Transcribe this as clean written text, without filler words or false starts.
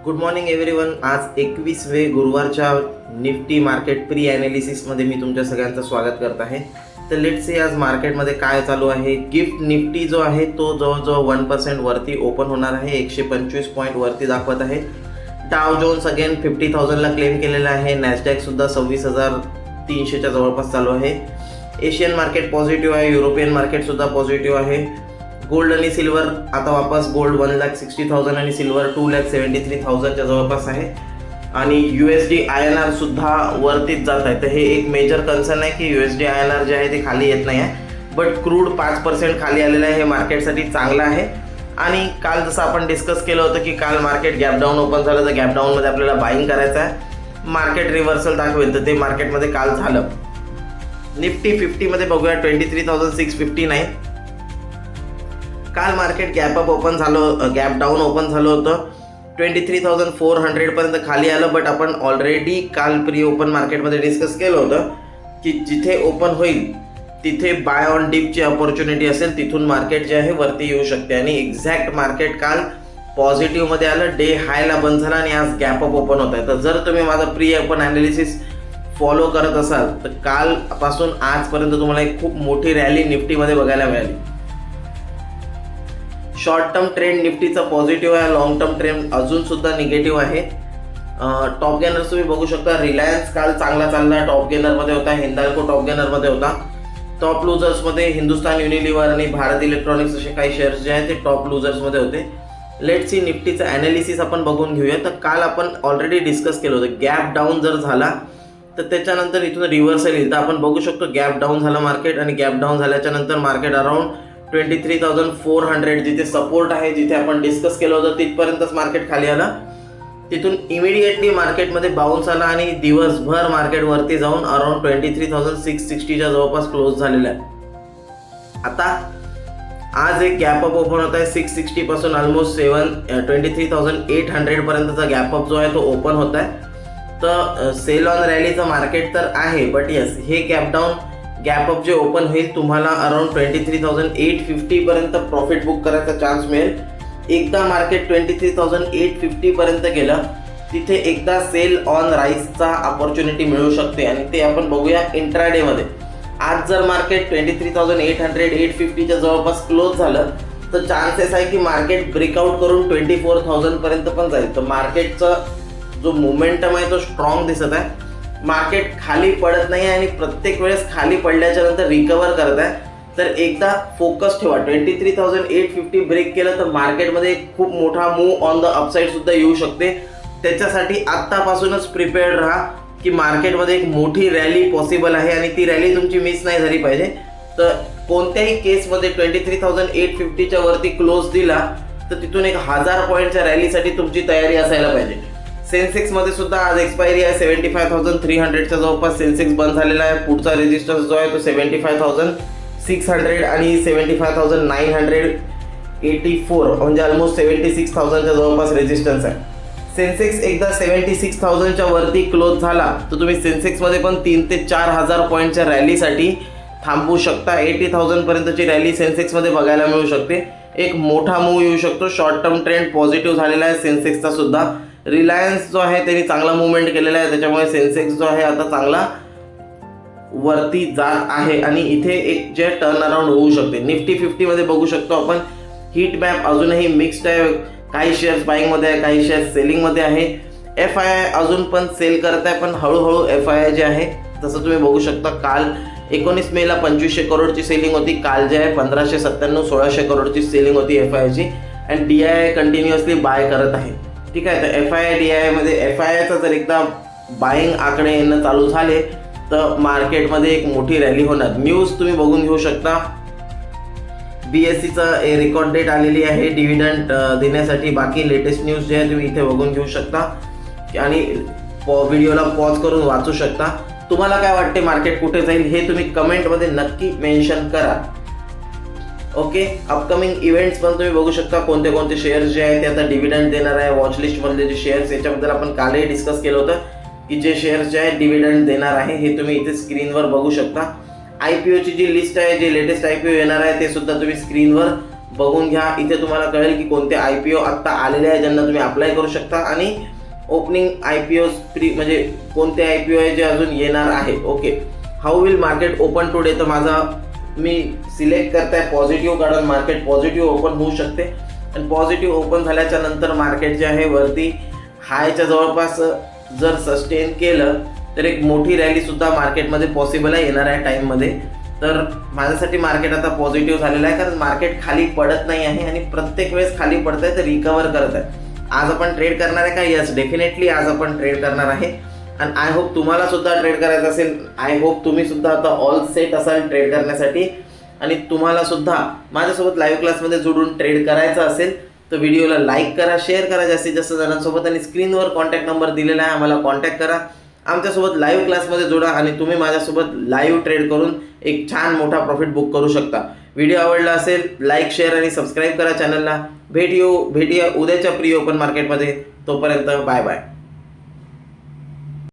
Good morning everyone. आज 21 गुरुवारच्या Nifty market pre ॲनालिसिसमध्ये मी तुमच्या सगळ्यांचं स्वागत करत आहे. तर लेट्स सी आज मार्केटमध्ये काय चालू आहे. गिफ्ट निफ्टी जो आहे तो जवळजवळ 1% वरती ओपन होणार आहे. 125 पॉईंट वरती दाखवत आहे. डाव जोन्स अगेन 50,000ला क्लेम केलेला आहे. नॅसडॅक सुद्धा 26,300च्या जवळपास चालू आहे. एशियन मार्केट पॉझिटिव्ह आहे. युरोपियन मार्केट सुद्धा पॉझिटिव्ह आहे. गोल्ड आणि सिल्वर आता वापस गोल्ड 1,60,000 आणि सिल्वर 2,73,000च्या जवळपास आहे. आणि USD INR सुद्धा वरतीच जात आहे. तर हे एक मेजर कन्सर्न आहे की USD INR जे आहे ते खाली येत नाही आहे. बट क्रूड 5% खाली आलेलं आहे. हे मार्केटसाठी चांगलं आहे. आणि काल जसं आपण डिस्कस केलं होतं की काल मार्केट गॅप डाऊन ओपन झालं, तर गॅप डाऊनमध्ये आपल्याला बाईंग करायचं आहे. मार्केट रिव्हर्सल दाखवेल, तर ते मार्केटमध्ये काल झालं. निफ्टी 50मध्ये बघूया 23,659. काल मार्केट गॅप अप ओपन झालं, गॅप डाऊन ओपन झालं होतं. 23,400 पर्यंत खाली आलं. बट आपण ऑलरेडी काल प्री ओपन मार्केटमध्ये डिस्कस केलं होतं की जिथे ओपन होईल तिथे बाय ऑन डिपची अपॉर्च्युनिटी असेल, तिथून मार्केट जे आहे वरती येऊ शकते. आणि एक्झॅक्ट मार्केट काल पॉझिटिव्हमध्ये आलं, डे हायला बंद झाला आणि आज गॅप अप ओपन होत आहे. तर जर तुम्ही माझं प्री ओपन ॲनालिसिस फॉलो करत असाल तर कालपासून आजपर्यंत तुम्हाला एक खूप मोठी रॅली निफ्टीमध्ये बघायला मिळाली. शॉर्ट टर्म ट्रेंड निफ्टीचा पॉझिटिव्ह आहे. लॉंग टर्म ट्रेंड अजून सुद्धा निगेटिव्ह आहे. टॉप गेनर्स तुम्ही बघू शकता. रिलायन्स काल चांगला चालला, टॉप गेनरमध्ये होता. हिंदाल्को टॉप गेनरमध्ये होता. टॉप लुजर्समध्ये हिंदुस्तान युनिलिव्हर आणि भारत इलेक्ट्रॉनिक्स असे काही शेअर्स जे आहेत ते टॉप लुजर्समध्ये होते. लेट्स सी निफ्टीचं ॲनालिसिस आपण बघून घेऊया. तर काल आपण ऑलरेडी डिस्कस केलं होतं, गॅप डाऊन जर झाला तर त्याच्यानंतर इथून रिव्हर्सल येईल. तर आपण बघू शकतो गॅप डाऊन झालं मार्केट, आणि गॅप डाऊन झाल्याच्या नंतर मार्केट अराउंड 23,400 जिथे सपोर्ट आहे, जिथे आपण डिस्कस केलं होतं तिथपर्यंतच मार्केट खाली आलं. तिथून इमिडिएटली मार्केटमध्ये बाउन्स आला आणि दिवसभर मार्केट वरती जाऊन अराउंड 23,660च्या जवळपास क्लोज झालेला आहे. आता आज एक गॅप अप ओपन होत आहे. 660 पासून ऑलमोस्ट 23,800 पर्यंतचा गॅप अप जो आहे तो ओपन होत आहे. तर सेल ऑन रॅलीचं मार्केट तर आहे, बट यस हे गॅप अप जे ओपन होईल तुम्हाला अराउंड 23,850 पर्यंत प्रॉफिट बुक करायचा चान्स मिळेल. एकदा मार्केट 23,850 पर्यंत गेलं तिथे एकदा सेल ऑन राईसचा अपॉर्च्युनिटी मिळू शकते, आणि ते आपण बघूया इंट्राडेमध्ये. आज जर मार्केट 23,800-850च्या जवळपास क्लोज झालं तर चान्सेस आहे की मार्केट ब्रेकआउट करून 24,000 पर्यंत पण जाईल. तर मार्केटचा जो मोमेंटम आहे तो स्ट्रॉंग दिसत आहे. मार्केट खाली पडत नाही आणि प्रत्येक वेळेस खाली पडल्याच्या नंतर रिकवर करत आहे. तर एकदा फोकस ठेवा. 23,850 ब्रेक केलं तर मार्केटमध्ये खूप मोठा मूव ऑन द अपसाईड सुद्धा येऊ शकते. त्याच्यासाठी आत्तापासूनच प्रिपेअर्ड राहा की मार्केटमध्ये एक मोठी रॅली पॉसिबल आहे आणि ती रॅली तुमची मिस नाही झाली पाहिजे. तर कोणत्याही केसमध्ये 23,850च्या वरती क्लोज दिला तर तिथून एक 1000 पॉईंटच्या रॅलीसाठी तुमची तयारी असायला पाहिजे. सेन्सेक्समध्ये सुद्धा आज एक्सपायरी आहे. 75,300च्या जवळपास सेन्सेक्स बंद झालेला आहे. पुढचा रेजिस्टन्स जो आहे तो 75,600 आणि 75,984 म्हणजे ऑलमोस्ट 76,000च्या जवळपास रेजिस्टन्स आहे. सेन्सेक्स एकदा 76,000च्या वरती क्लोज झाला तर तुम्ही सेन्सेक्समध्ये पण 3 ते 4,000 पॉईंटच्या रॅलीसाठी थांबू शकता. 80,000 पर्यंतची रॅली सेन्सेक्समध्ये बघायला मिळू शकते. एक मोठा मूव येऊ शकतो. शॉर्ट टर्म ट्रेंड पॉझिटिव्ह झालेला आहे सेन्सेक्सचा सुद्धा. रिलायन्स जो आहे त्यांनी चांगला मुवमेंट केलेला आहे, त्याच्यामुळे सेन्सेक्स जो आहे आता चांगला वरती जात आहे आणि इथे एक जे टर्न अराउंड होऊ शकते. निफ्टी 50मध्ये बघू शकतो आपण हीट मॅप अजूनही मिक्स्ड आहे. काही शेअर्स बाईंगमध्ये आहे, काही शेअर्स सेलिंगमध्ये आहे. FII अजून पण सेल करत आहे, पण हळूहळू FII जे आहे तसं तुम्ही बघू शकता. काल 19 मेला 2,500 करोडची सेलिंग होती. काल जे आहे 1,597-1,600 करोडची सेलिंग होती FIIची. आणि DII कंटिन्युअसली बाय करत आहे. ठीक आहे. तर FII DII मध्ये FIIचा जर एकदा बाईंग आकडे येणं चालू झाले तर मार्केटमध्ये एक मोठी रॅली होणार. न्यूज तुम्ही बघून घेऊ शकता. BSEचं रेकॉर्ड डेट आलेली आहे डिव्हिडंड देण्यासाठी. बाकी लेटेस्ट न्यूज जे आहे तुम्ही इथे बघून घेऊ शकता आणि व्हिडिओला पॉज करून वाचू शकता. तुम्हाला काय वाटते मार्केट कुठे जाईल हे तुम्ही कमेंटमध्ये नक्की मेन्शन करा. ओके. अपकमिंग इव्हेंट्स पण तुम्ही बघू शकता. कोणते कोणते शेअर्स जे आहेत ते आता डिव्हिडंड देणार आहे. वॉचलिस्टमधले जे शेअर्स याच्याबद्दल आपण कालही डिस्कस केलं होतं की जे शेअर्स जे आहेत डिव्हिडंड देणार आहे हे तुम्ही इथे स्क्रीनवर बघू शकता. IPOची जी लिस्ट आहे, जे लेटेस्ट IPO येणार आहे ते सुद्धा तुम्ही स्क्रीनवर बघून घ्या. इथे तुम्हाला कळेल की कोणते IPO आत्ता आलेले आहे ज्यांना तुम्ही अप्लाय करू शकता आणि ओपनिंग IPOज प्री म्हणजे कोणते IPO आहे जे अजून येणार आहे. Okay, how will market open today, तर माझा मी सिलेक्ट करताय पॉझिटिव्ह, कारण मार्केट पॉझिटिव्ह ओपन होऊ शकते आणि पॉझिटिव्ह ओपन झाल्याच्या नंतर मार्केट जे आहे वरती हायच्या जवळपास जर सस्टेन केलं तर एक मोठी रॅलीसुद्धा मार्केटमध्ये पॉसिबल आहे येणाऱ्या टाईममध्ये. तर माझ्यासाठी मार्केट आता पॉझिटिव्ह झालेलं आहे, कारण मार्केट खाली पडत नाही आहे आणि प्रत्येक वेळेस खाली पडत आहे तर रिकवर करत आहे. आज आपण ट्रेड करणार आहे का? यस, डेफिनेटली आज आपण ट्रेड करणार आहे आणि आय होप तुम्हाला सुद्धा ट्रेड करायचं असेल. आय होप तुम्ही सुद्धा आता ऑल सेट असाल ट्रेड करण्यासाठी आणि तुम्हाला सुद्धा माझ्यासोबत लाईव्ह क्लासमध्ये जोडून ट्रेड करायचं असेल तर व्हिडिओला लाईक करा, शेअर करा जास्तीत जास्त जणांसोबत आणि स्क्रीनवर कॉन्टॅक्ट नंबर दिलेला आहे, आम्हाला कॉन्टॅक्ट करा, आमच्यासोबत लाईव्ह क्लासमध्ये जोडा आणि तुम्ही माझ्यासोबत लाईव्ह ट्रेड करून एक छान मोठा प्रॉफिट बुक करू शकता. व्हिडिओ आवडला असेल लाईक, शेअर आणि सबस्क्राईब करा चॅनलला. भेटूया उद्याच्या प्री ओपन मार्केटमध्ये. तोपर्यंत बाय बाय.